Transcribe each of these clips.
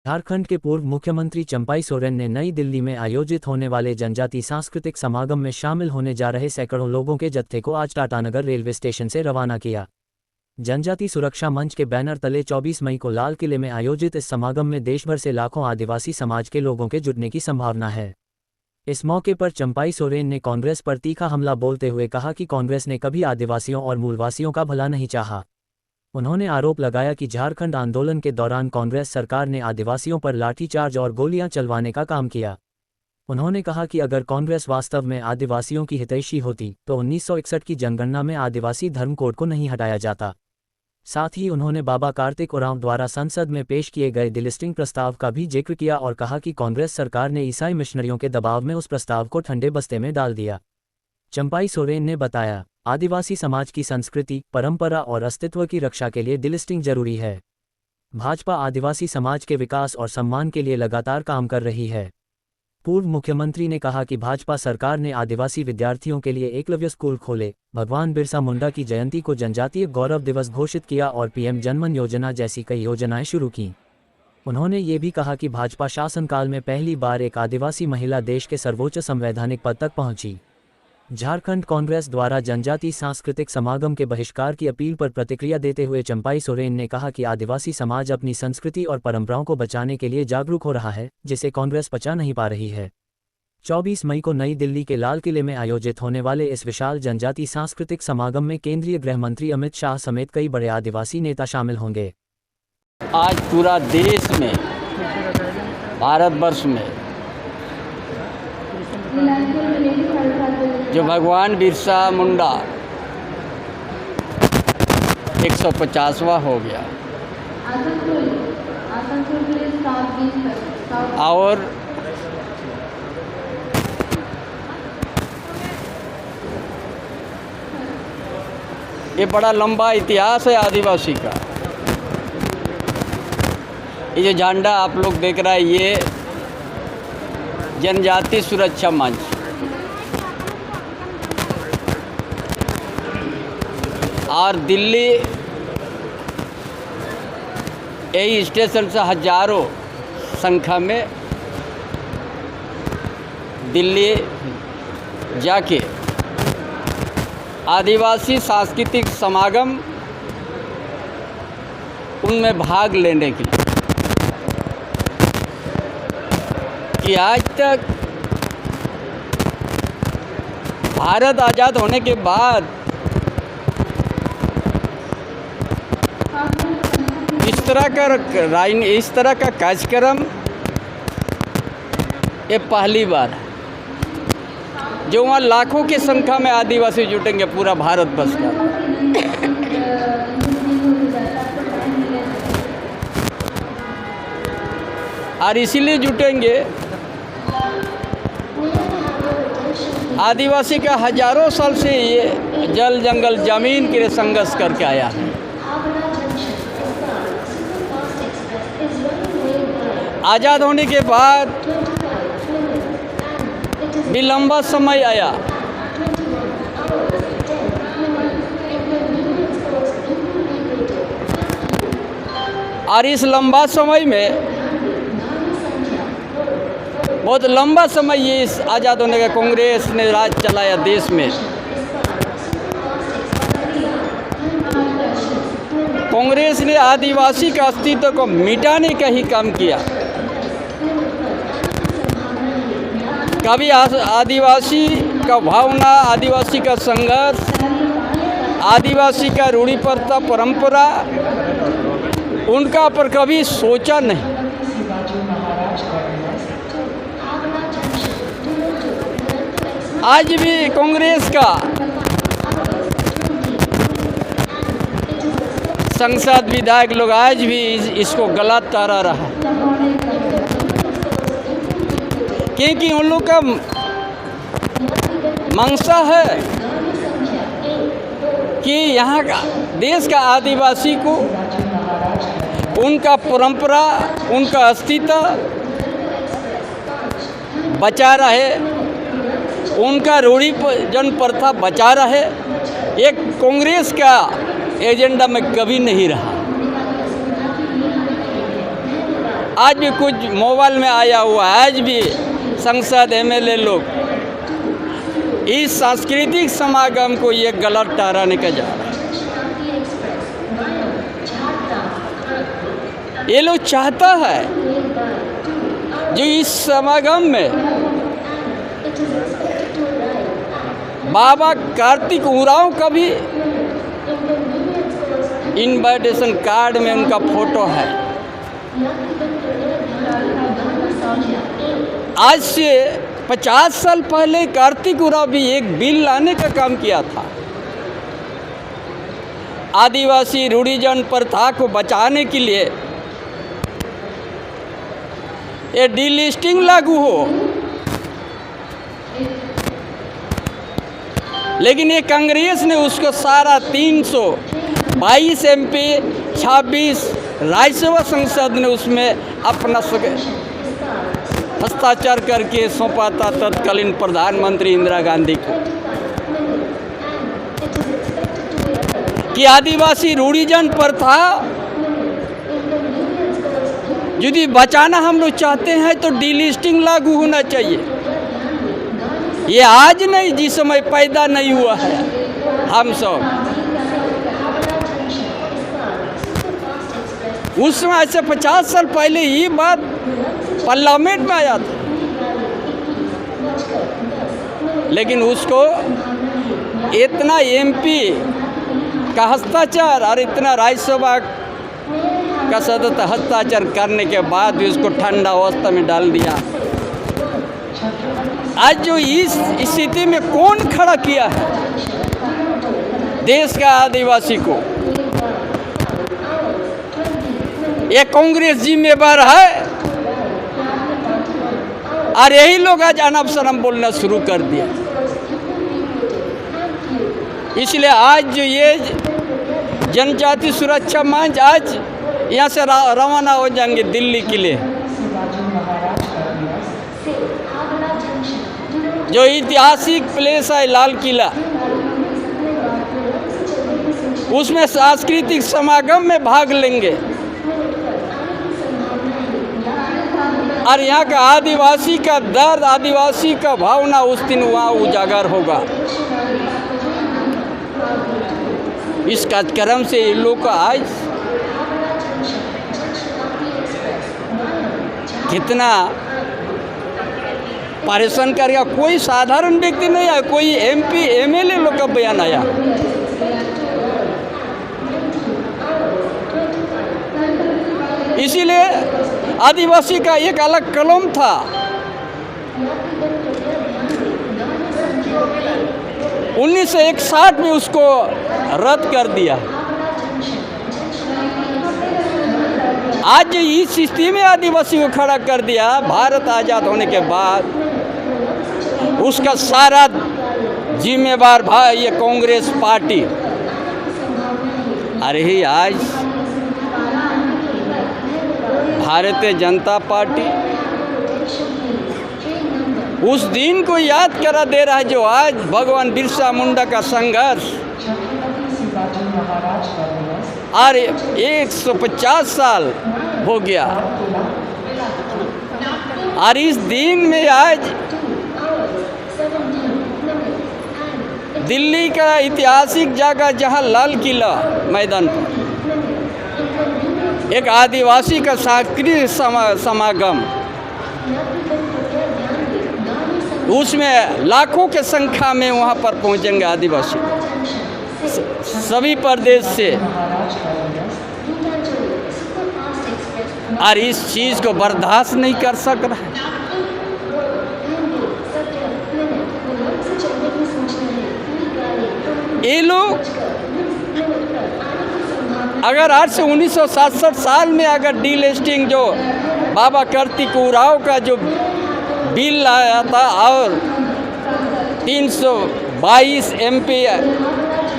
झारखंड के पूर्व मुख्यमंत्री चंपाई सोरेन ने नई दिल्ली में आयोजित होने वाले जनजाति सांस्कृतिक समागम में शामिल होने जा रहे सैकड़ों लोगों के जत्थे को आज टाटानगर रेलवे स्टेशन से रवाना किया। जनजाति सुरक्षा मंच के बैनर तले 24 मई को लाल किले में आयोजित इस समागम में देशभर से लाखों आदिवासी समाज के लोगों के जुटने की संभावना है। इस मौके पर चंपाई सोरेन ने कांग्रेस पर तीखा हमला बोलते हुए कहा कि कांग्रेस ने कभी आदिवासियों और मूलवासियों का भला नहीं चाहा। उन्होंने आरोप लगाया कि झारखंड आंदोलन के दौरान कांग्रेस सरकार ने आदिवासियों पर लाठीचार्ज और गोलियां चलवाने का काम किया। उन्होंने कहा कि अगर कांग्रेस वास्तव में आदिवासियों की हितैषी होती तो 1961 की जनगणना में आदिवासी धर्म कोड को नहीं हटाया जाता। साथ ही उन्होंने बाबा कार्तिक उरांव द्वारा संसद में पेश किए गए डिलिस्टिंग प्रस्ताव का भी जिक्र किया और कहा कि कांग्रेस सरकार ने ईसाई मिशनरियों के दबाव में उस प्रस्ताव को ठंडे बस्ते में डाल दिया। चंपाई सोरेन ने बताया, आदिवासी समाज की संस्कृति, परंपरा और अस्तित्व की रक्षा के लिए डिलिस्टिंग जरूरी है। भाजपा आदिवासी समाज के विकास और सम्मान के लिए लगातार काम कर रही है। पूर्व मुख्यमंत्री ने कहा कि भाजपा सरकार ने आदिवासी विद्यार्थियों के लिए एकलव्य स्कूल खोले, भगवान बिरसा मुंडा की जयंती को जनजातीय गौरव दिवस घोषित किया और पीएम जनमन योजना जैसी कई योजनाएं शुरू की। उन्होंने ये भी कहा कि भाजपा शासनकाल में पहली बार एक आदिवासी महिला देश के सर्वोच्च संवैधानिक पद तक पहुंची। झारखंड कांग्रेस द्वारा जनजाति सांस्कृतिक समागम के बहिष्कार की अपील पर प्रतिक्रिया देते हुए चंपाई सोरेन ने कहा कि आदिवासी समाज अपनी संस्कृति और परंपराओं को बचाने के लिए जागरूक हो रहा है, जिसे कांग्रेस पचा नहीं पा रही है। 24 मई को नई दिल्ली के लाल किले में आयोजित होने वाले इस विशाल जनजाति सांस्कृतिक समागम में केंद्रीय गृह मंत्री अमित शाह समेत कई बड़े आदिवासी नेता शामिल होंगे। आज पूरा देश में, भारतवर्ष में जो भगवान बिरसा मुंडा 150वां हो गया और ये बड़ा लंबा इतिहास है आदिवासी का। ये जो झंडा आप लोग देख रहे हैं, ये जनजाति सुरक्षा मंच और दिल्ली यही स्टेशन से हजारों संख्या में दिल्ली जाके आदिवासी सांस्कृतिक समागम उनमें भाग लेने के लिए कि आज तक भारत आज़ाद होने के बाद इस तरह का कार्यक्रम ये पहली बार है जो वहाँ लाखों की संख्या में आदिवासी जुटेंगे पूरा भारतवर्ष का। और इसीलिए जुटेंगे, आदिवासी का हजारों साल से ये जल जंगल जमीन के लिए संघर्ष करके आया है। आज़ाद होने के बाद भी लंबा समय आया, और इस लंबा समय में बहुत लंबा समय ये इस आज़ाद होने का कांग्रेस ने राज चलाया देश में। कांग्रेस ने आदिवासी का अस्तित्व को मिटाने का ही काम किया। कभी आदिवासी का भावना, आदिवासी का संघर्ष, आदिवासी का रूढ़ी प्रथा परंपरा उनका पर कभी सोचा नहीं। आज भी कांग्रेस का संसद विधायक लोग आज भी इसको गलत तारा रहा, क्योंकि उन लोग का मंशा है कि यहाँ का देश का आदिवासी को उनका परंपरा, उनका अस्तित्व बचा रहे, उनका रूढ़ी जन प्रथा बचा रहे। एक कांग्रेस का एजेंडा में कभी नहीं रहा। आज भी कुछ मोबाइल में आया हुआ है, आज भी संसद एमएलए लोग इस सांस्कृतिक समागम को ये गलत ठहराने का जा रहा है। ये लोग चाहता है जो इस समागम में बाबा कार्तिक उरांव का भी इनविटेशन कार्ड में उनका फोटो है। आज से 50 साल पहले कार्तिक उरांव भी एक बिल लाने का काम किया था। आदिवासी रूढ़िजन प्रथा को बचाने के लिए ये डीलिस्टिंग लागू हो, लेकिन ये कांग्रेस ने उसको सारा 322 एमपी 26 राज्यसभा संसद ने उसमें अपना हस्ताक्षर करके सौंपा था तत्कालीन प्रधानमंत्री इंदिरा गांधी को कि आदिवासी रूढ़िजन प्रथा यदि बचाना हम लोग चाहते हैं तो डीलिस्टिंग लागू होना चाहिए। ये आज नहीं, जिस समय पैदा नहीं हुआ है हम सब, उस समय से 50 साल पहले ये बात पार्लियामेंट में आया था, लेकिन उसको इतना एमपी का हस्ताक्षर और इतना राज्यसभा का सदस्य हस्ताक्षर करने के बाद भी उसको ठंडा अवस्था में डाल दिया। आज जो इस स्थिति में कौन खड़ा किया है देश का आदिवासी को? ये कांग्रेस जिम्मेवार है और यही लोग आज अनब शरम बोलना शुरू कर दिया। इसलिए आज जो ये जनजाति सुरक्षा मंच आज यहाँ से रवाना हो जाएंगे दिल्ली के लिए। जो ऐतिहासिक प्लेस है लाल किला, उसमें सांस्कृतिक समागम में भाग लेंगे और यहाँ का आदिवासी का दर्द, आदिवासी का भावना उस दिन वहाँ उजागर होगा। इस कार्यक्रम से इन लोग का आज कितना परेशान करेगा। कोई साधारण व्यक्ति नहीं आया, कोई एमपी एमएलए लोग का बयान आया। इसीलिए आदिवासी का एक अलग कलम था, 1961 में उसको रद्द कर दिया। आज इस स्थिति में आदिवासी को खड़ा कर दिया। भारत आज़ाद होने के बाद उसका सारा जिम्मेवार भाई ये कांग्रेस पार्टी। अरे ही आज भारतीय जनता पार्टी उस दिन को याद करा दे रहा है जो आज भगवान बिरसा मुंडा का संघर्ष और 150 साल हो गया। और इस दिन में आज दिल्ली का ऐतिहासिक जगह जहां लाल किला मैदान पर एक आदिवासी का सांस्कृतिक समागम, उसमें लाखों के संख्या में वहां पर पहुंचेंगे आदिवासी सभी प्रदेश से। और इस चीज़ को बर्दाश्त नहीं कर सक रहा है। ये लोग अगर आज से 1967 साल में अगर डीलिस्टिंग जो बाबा कार्तिक उरांव का जो बिल आया था और 322 एमपी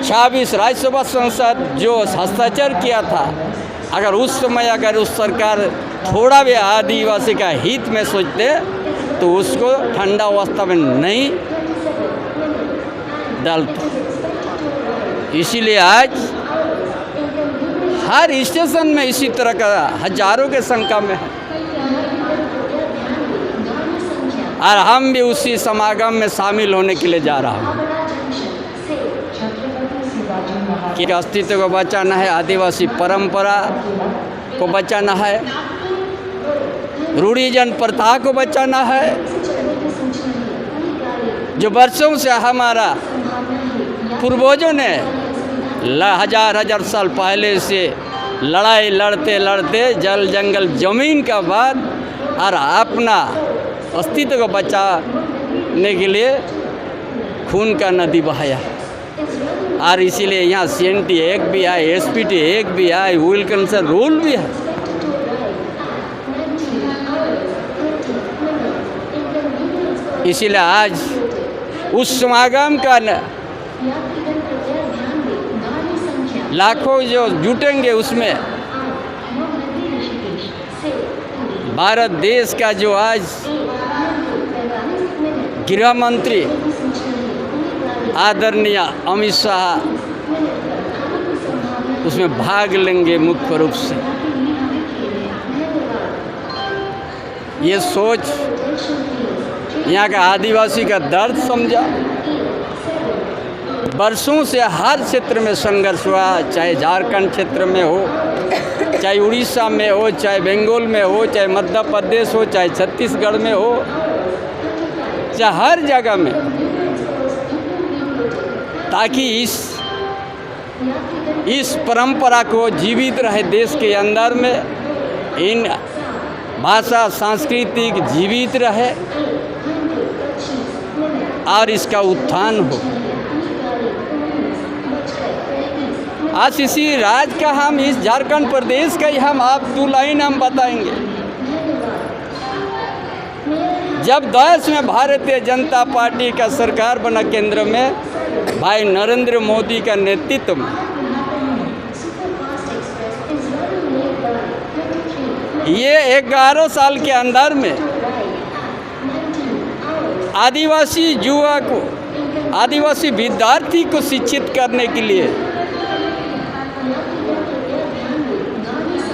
26 राज्यसभा संसद जो हस्ताक्षर किया था, अगर उस समय अगर उस सरकार थोड़ा भी आदिवासी का हित में सोचते तो उसको ठंडा अवस्था में नहीं डालते। इसीलिए आज हर स्टेशन में इसी तरह का हजारों के संख्या में है। और हम भी उसी समागम में शामिल होने के लिए जा रहा हूँ कि अस्तित्व को बचाना है, आदिवासी परंपरा को बचाना है, रूढ़िजन प्रथा को बचाना है, जो वर्षों से हमारा पूर्वजों ने हजार साल पहले से लड़ाई लड़ते लड़ते जल जंगल ज़मीन का बाद और अपना अस्तित्व को बचाने के लिए खून का नदी बहाया। और इसीलिए यहाँ CNT एक भी है, SPT एक भी है, विल्किंसन रूल भी है। इसीलिए आज उस समागम का लाखों जो जुटेंगे उसमें भारत देश का जो आज गृह मंत्री आदरणीय अमित शाह उसमें भाग लेंगे मुख्य रूप से। ये सोच यहाँ का आदिवासी का दर्द समझा। वर्षों से हर क्षेत्र में संघर्ष हुआ, चाहे झारखंड क्षेत्र में हो, चाहे उड़ीसा में हो, चाहे बंगाल में हो, चाहे मध्य प्रदेश हो, चाहे छत्तीसगढ़ में हो, चाहे हर जगह में, ताकि इस परंपरा को जीवित रहे देश के अंदर में, इन भाषा सांस्कृतिक जीवित रहे और इसका उत्थान हो। आज इसी राज्य का हम, इस झारखंड प्रदेश का ही हम आप 2 लाइन हम बताएंगे। जब देश में भारतीय जनता पार्टी का सरकार बना केंद्र में, भाई नरेंद्र मोदी का नेतृत्व में, ये 11 साल के अंदर में आदिवासी युवा को, आदिवासी विद्यार्थी को शिक्षित करने के लिए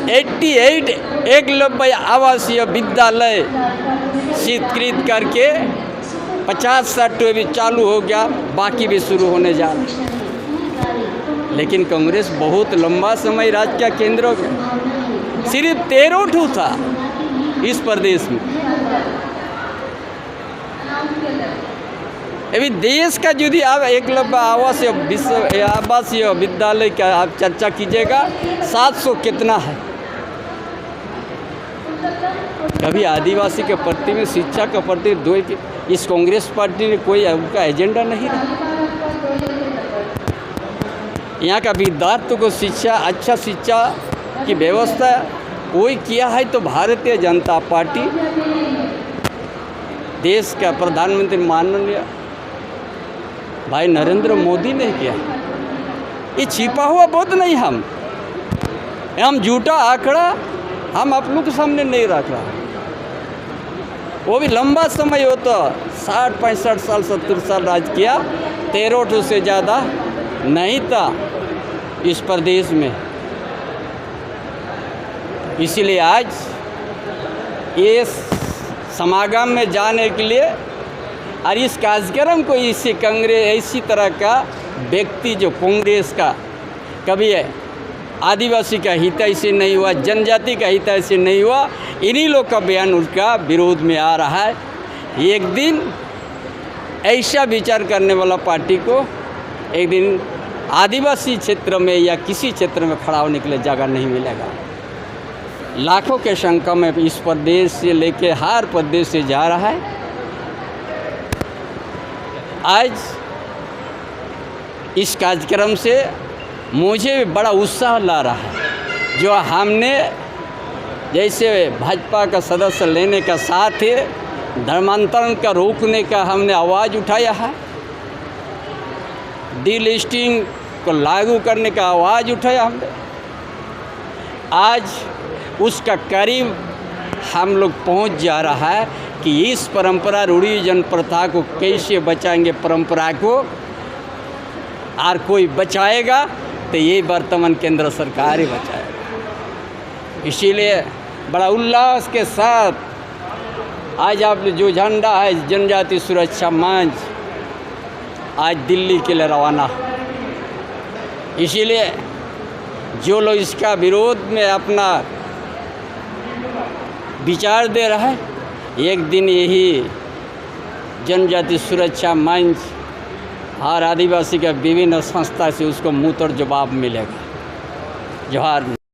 88 एकलव्य आवासीय विद्यालय स्वीकृत करके 50-60 भी चालू हो गया, बाकी भी शुरू होने जा रहे। लेकिन कांग्रेस बहुत लंबा समय राज्य का केंद्र हो गया, सिर्फ 13 था इस प्रदेश में। अभी देश का यदि आप एकलव्य आवासीय विद्यालय का आप चर्चा कीजिएगा, 700 कितना है। कभी आदिवासी के प्रति में, शिक्षा के प्रति इस कांग्रेस पार्टी ने कोई उनका एजेंडा नहीं रहा। यहाँ का विद्यार्थी को शिक्षा, अच्छा शिक्षा की व्यवस्था कोई किया है तो भारतीय जनता पार्टी, देश का प्रधानमंत्री माननीय भाई नरेंद्र मोदी ने किया। ये छिपा हुआ बहुत नहीं, हम झूठा आंकड़ा हम आप लोग के सामने नहीं रख रहा। वो भी लंबा समय हो तो 60-65 साल 70 साल राज किया, 13 से ज़्यादा नहीं था इस प्रदेश में। इसीलिए आज ये समागम में जाने के लिए और इस कार्यक्रम को इसी कांग्रेस, इसी तरह का व्यक्ति जो कांग्रेस का कभी आदिवासी का हित ऐसे नहीं हुआ, जनजाति का हित ऐसे नहीं हुआ, इन्हीं लोग का बयान उसका विरोध में आ रहा है। एक दिन ऐसा विचार करने वाला पार्टी को एक दिन आदिवासी क्षेत्र में या किसी क्षेत्र में खड़ा होने के लिए जगह नहीं मिलेगा। लाखों के संख्या में इस प्रदेश से लेके हर प्रदेश से जा रहा है। आज इस कार्यक्रम से मुझे बड़ा उत्साह ला रहा है। जो हमने जैसे भाजपा का सदस्य लेने का साथ ही धर्मांतरण का रोकने का हमने आवाज़ उठाया है, डीलिस्टिंग को लागू करने का आवाज़ उठाया हमने, आज उसका करीब हम लोग पहुंच जा रहा है कि इस परंपरा रूढ़ी जन प्रथा को कैसे बचाएंगे, परंपरा को और कोई बचाएगा तो ये वर्तमान केंद्र सरकार ही बचाएगा। इसीलिए बड़ा उल्लास के साथ आज आप जो झंडा है जनजाति सुरक्षा मंच आज दिल्ली के लिए रवाना, इसीलिए जो लोग इसका विरोध में अपना विचार दे रहा है, एक दिन यही जनजाति सुरक्षा मंच और आदिवासी का विभिन्न संस्था से उसको मुंह तोड़ जवाब मिलेगा। जोहार।